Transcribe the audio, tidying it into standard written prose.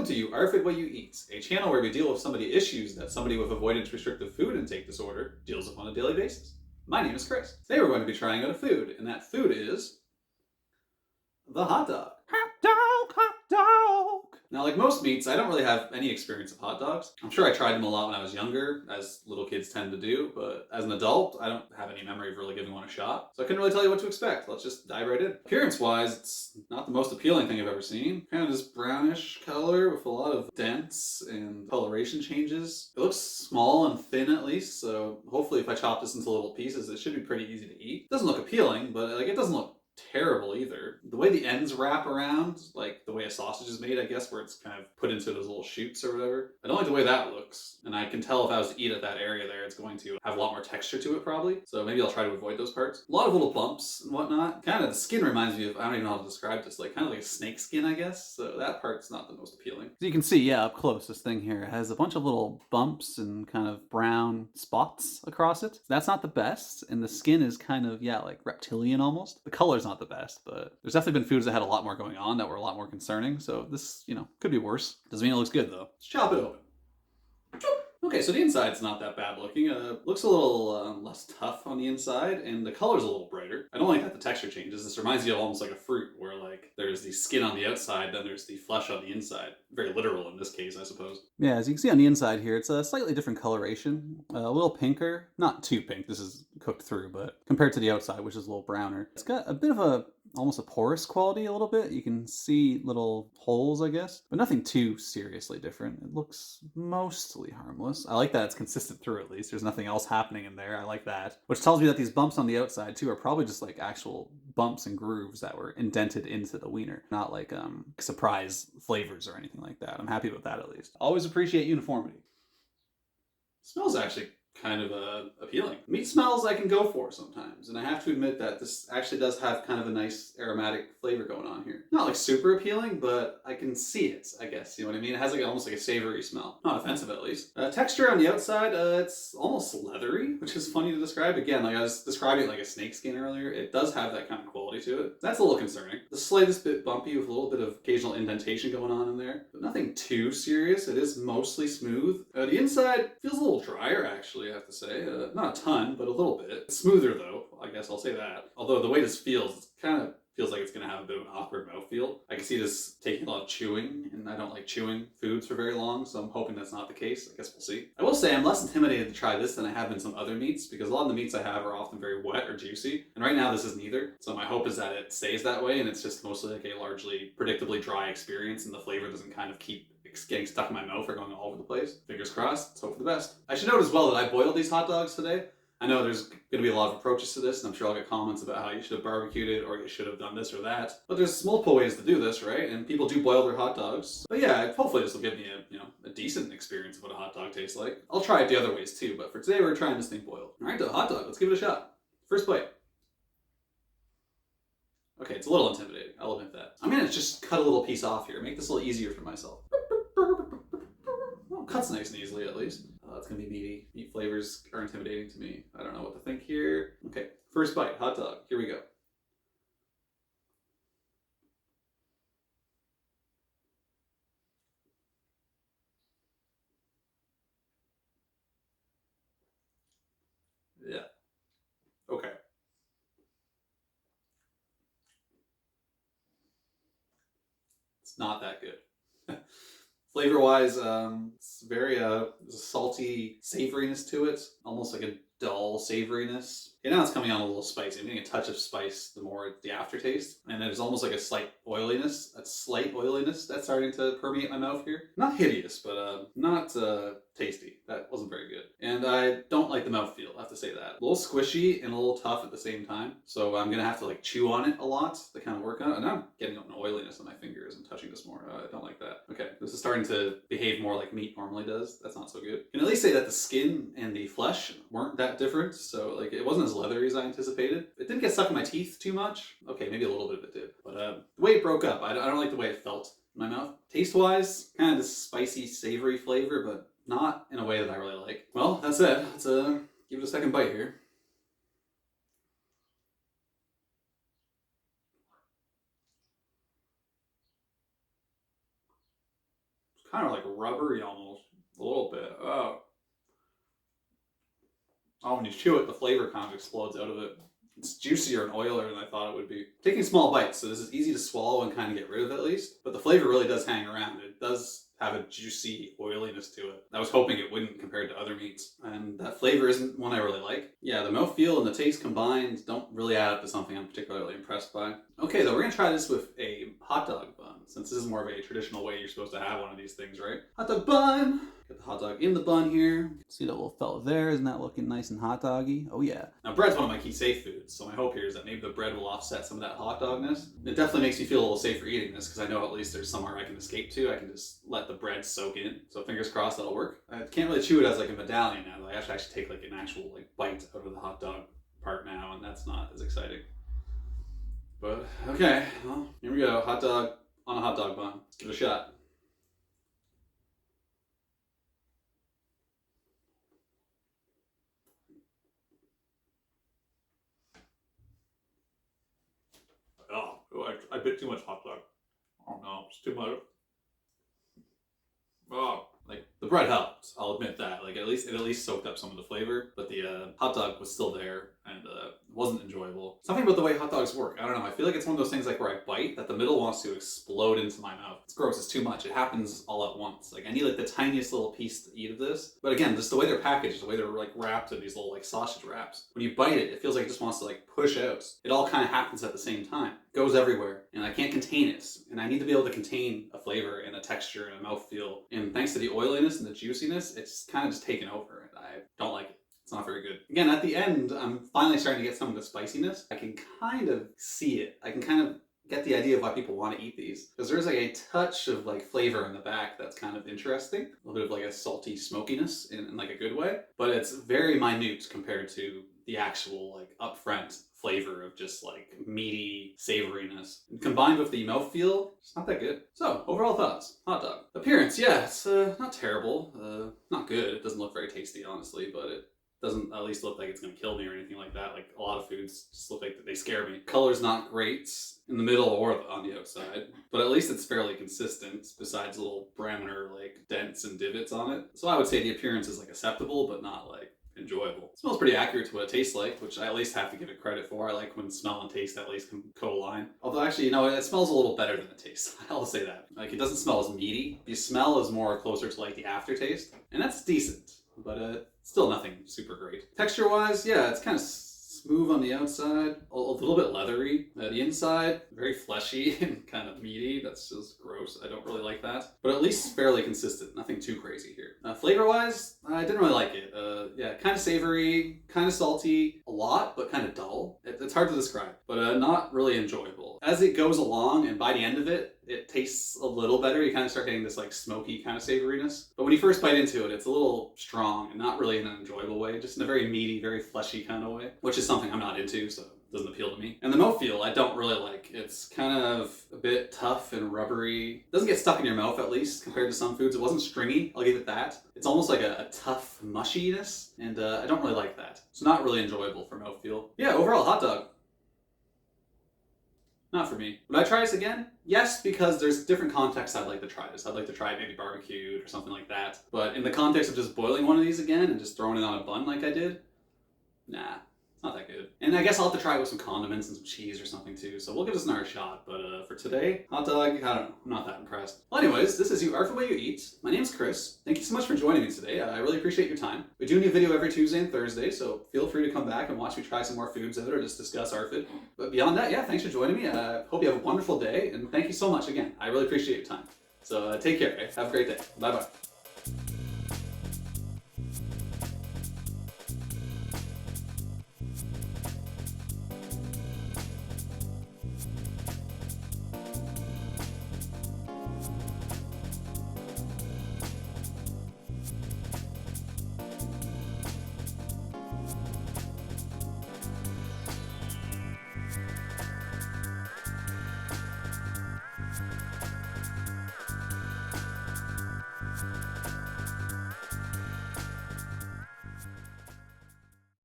Welcome to uARFIDwhatueat, a channel where we deal with some of the issues that somebody with avoidance restrictive food intake disorder deals with on a daily basis. My name is Chris. Today we're going to be trying out a food, and that food is the hot dog. Hot dog, hot dog! Now, like most meats, I don't really have any experience with hot dogs. I'm sure I tried them a lot when I was younger, as little kids tend to do, but as an adult, I don't have any memory of really giving one a shot. So I couldn't really tell you what to expect. Let's just dive right in. Appearance-wise, it's not the most appealing thing I've ever seen. Kind of this brownish color with a lot of dents and coloration changes. It looks small and thin at least, so hopefully if I chop this into little pieces, it should be pretty easy to eat. It doesn't look appealing, but it doesn't look terrible either. The way the ends wrap around, like the way a sausage is made, I guess, where it's kind of put into those little chutes or whatever. I don't like the way that looks, and I can tell if I was to eat at that area there, it's going to have a lot more texture to it probably, so maybe I'll try to avoid those parts. A lot of little bumps and whatnot. Kind of the skin reminds me of, I don't even know how to describe this, like kind of like a snake skin, I guess, so that part's not the most appealing. As you can see, yeah, up close, this thing here has a bunch of little bumps and kind of brown spots across it. That's not the best, and the skin is kind of, yeah, like reptilian almost. The color's not the best, but there's definitely been foods that had a lot more going on that were a lot more concerning, so this, could be worse. Doesn't mean it looks good though. Let's chop it open. Okay, so the inside's not that bad looking. Looks a little less tough on the inside, and the color's a little brighter. I don't like that the texture changes. This reminds me of almost like a fruit, where like there's the skin on the outside, then there's the flesh on the inside. Very literal in this case, I suppose. Yeah, as you can see on the inside here, it's a slightly different coloration. A little pinker. Not too pink, this is cooked through, but compared to the outside, which is a little browner. It's got a bit of almost a porous quality a little bit. You can see little holes, I guess, but nothing too seriously different. It looks mostly harmless. I like that it's consistent through at least. There's nothing else happening in there. I like that. Which tells me that these bumps on the outside too are probably just like actual bumps and grooves that were indented into the wiener, not like surprise flavors or anything like that. I'm happy with that at least. Always appreciate uniformity. Smells actually kind of appealing. Meat smells I can go for sometimes, and I have to admit that this actually does have kind of a nice aromatic flavor going on here. Not like super appealing, but I can see it, I guess, you know what I mean? It has like almost like a savory smell. Not offensive at least. Texture on the outside, it's almost leathery, which is funny to describe. Again, like I was describing like a snake skin earlier, it does have that kind of quality to it. That's a little concerning. The slightest bit bumpy with a little bit of occasional indentation going on in there, but nothing too serious. It is mostly smooth. The inside feels a little drier actually, I have to say. Not a ton, but a little bit. Smoother though, I guess I'll say that. Although the way this feels, it kind of feels like it's going to have a bit of an awkward mouthfeel. I can see this taking a lot of chewing, and I don't like chewing foods for very long, so I'm hoping that's not the case. I guess we'll see. I will say I'm less intimidated to try this than I have been some other meats, because a lot of the meats I have are often very wet or juicy, and right now this is neither. So my hope is that it stays that way, and it's just mostly like a largely predictably dry experience, and the flavor doesn't kind of keep getting stuck in my mouth or going all over the place. Fingers crossed, let's hope for the best. I should note as well that I boiled these hot dogs today. I know there's going to be a lot of approaches to this, and I'm sure I'll get comments about how you should have barbecued it or you should have done this or that. But there's multiple ways to do this, right? And people do boil their hot dogs. But yeah, hopefully this will give me a decent experience of what a hot dog tastes like. I'll try it the other ways too, but for today we're trying this thing boiled. Alright, the hot dog, let's give it a shot. First bite. Okay, it's a little intimidating, I'll admit that. I'm going to just cut a little piece off here, make this a little easier for myself. Well, cuts nice and easily at least. It's gonna be meaty. Meat flavors are intimidating to me. I don't know what to think here. Okay, first bite, hot dog. Here we go. Yeah. Okay. It's not that good. Flavor-wise, it's very there's a salty savoriness to it, almost like a dull savoriness. And now it's coming on a little spicy. I'm getting a touch of spice the more the aftertaste. And there's almost like a slight oiliness that's starting to permeate my mouth here. Not hideous, but not tasty. That wasn't very good. And I don't like the mouthfeel, I have to say that. A little squishy and a little tough at the same time. So I'm gonna have to like chew on it a lot to kind of work on it. And I'm getting an oiliness on my fingers and touching this more. I don't like that. Okay, this is starting to behave more like meat normally does. That's not so good. I can at least say that the skin and the flesh weren't that different. So like it wasn't as leathery as I anticipated. It didn't get stuck in my teeth too much. Okay, maybe a little bit of it did. But the way it broke up, I don't like the way it felt in my mouth. Taste-wise, kind of this spicy, savory flavor, but not in a way that I really like. Well, that's it. Let's give it a second bite here. kind of like rubbery almost, a little bit. Oh, when you chew it, the flavor kind of explodes out of it. It's juicier and oilier than I thought it would be. Taking small bites, so this is easy to swallow and kind of get rid of at least, but the flavor really does hang around. It does have a juicy oiliness to it. I was hoping it wouldn't compared to other meats, and that flavor isn't one I really like. Yeah, the mouthfeel and the taste combined don't really add up to something I'm particularly impressed by. Okay, though, we're gonna try this with a hot dog bun, since this is more of a traditional way you're supposed to have one of these things, right? Hot dog bun! Get the hot dog in the bun here. See that little fella there? Isn't that looking nice and hot doggy? Oh yeah. Now bread's one of my key safe foods, so my hope here is that maybe the bread will offset some of that hot dogness. It definitely makes me feel a little safer eating this, because I know at least there's somewhere I can escape to. I can just let the bread soak in. So fingers crossed that'll work. I can't really chew it as like a medallion now, though. I have to actually take like an actual like bite out of the hot dog part now, and that's not as exciting. But okay, well, here we go. Hot dog on a hot dog bun. Let's give it a shot. Oh, I bit too much hot dog. Oh no, it's too much. Oh, like the bread helped. I'll admit that. Like it at least soaked up some of the flavor, but the hot dog was still there and wasn't enjoyable. Something about the way hot dogs work. I don't know. I feel like it's one of those things like where I bite that the middle wants to explode into my mouth. It's gross. It's too much. It happens all at once. Like I need like the tiniest little piece to eat of this. But again, just the way they're packaged, the way they're like wrapped in these little like sausage wraps. When you bite it, it feels like it just wants to like push out. It all kind of happens at the same time. It goes everywhere, and I can't contain it. And I need to be able to contain a flavor and a texture and a mouthfeel. And thanks to the oiliness and the juiciness, it's kind of just taken over. And I don't like it. It's not very good. Again, at the end, I'm finally starting to get some of the spiciness. I can kind of see it. I can kind of get the idea of why people want to eat these. Because there's like a touch of like flavor in the back that's kind of interesting. A little bit of like a salty smokiness in like a good way. But it's very minute compared to the actual like upfront flavor of just like meaty savoriness. And combined with the mouthfeel, it's not that good. So, overall thoughts. Hot dog. Appearance, yeah, it's not terrible. Not good. It doesn't look very tasty, honestly, but it doesn't at least look like it's gonna kill me or anything like that. Like a lot of foods just look like they scare me. Color's not great in the middle or on the outside, but at least it's fairly consistent besides little parameter like dents and divots on it. So I would say the appearance is like acceptable, but not like enjoyable. It smells pretty accurate to what it tastes like, which I at least have to give it credit for. I like when smell and taste at least can co-align. Although actually, you know, it smells a little better than it tastes. I'll say that. Like it doesn't smell as meaty. The smell is more closer to like the aftertaste, and that's decent, but still nothing super great. Texture-wise, yeah, it's kind of smooth on the outside, a little bit leathery. The inside, very fleshy and kind of meaty. That's just gross. I don't really like that. But at least fairly consistent. Nothing too crazy here. Flavor-wise, I didn't really like it. Yeah, kind of savory, kind of salty, a lot, but kind of dull. It's hard to describe, but not really enjoyable. As it goes along, and by the end of it, it tastes a little better. You kind of start getting this like smoky kind of savoriness. But when you first bite into it, it's a little strong and not really in an enjoyable way, just in a very meaty, very fleshy kind of way, which is something I'm not into, so it doesn't appeal to me. And the mouthfeel, I don't really like. It's kind of a bit tough and rubbery. It doesn't get stuck in your mouth, at least, compared to some foods. It wasn't stringy, I'll give it that. It's almost like a tough mushiness, and I don't really like that. It's not really enjoyable for mouthfeel. Yeah, overall, hot dog. Not for me. Would I try this again? Yes, because there's different contexts I'd like to try this. I'd like to try it maybe barbecued or something like that. But in the context of just boiling one of these again and just throwing it on a bun like I did, nah, it's not that good. And I guess I'll have to try it with some condiments and some cheese or something too. So we'll give this another shot. But for today, hot dog, I don't know. I'm not that impressed. Well, anyways, this is uARFIDwhatueat. My name's Chris. Thank you so much for joining me today. I really appreciate your time. We do a new video every Tuesday and Thursday, so feel free to come back and watch me try some more foods out or just discuss ARFID. But beyond that, yeah, thanks for joining me. Hope you have a wonderful day, and thank you so much again. I really appreciate your time. So take care, okay? Have a great day. Bye-bye.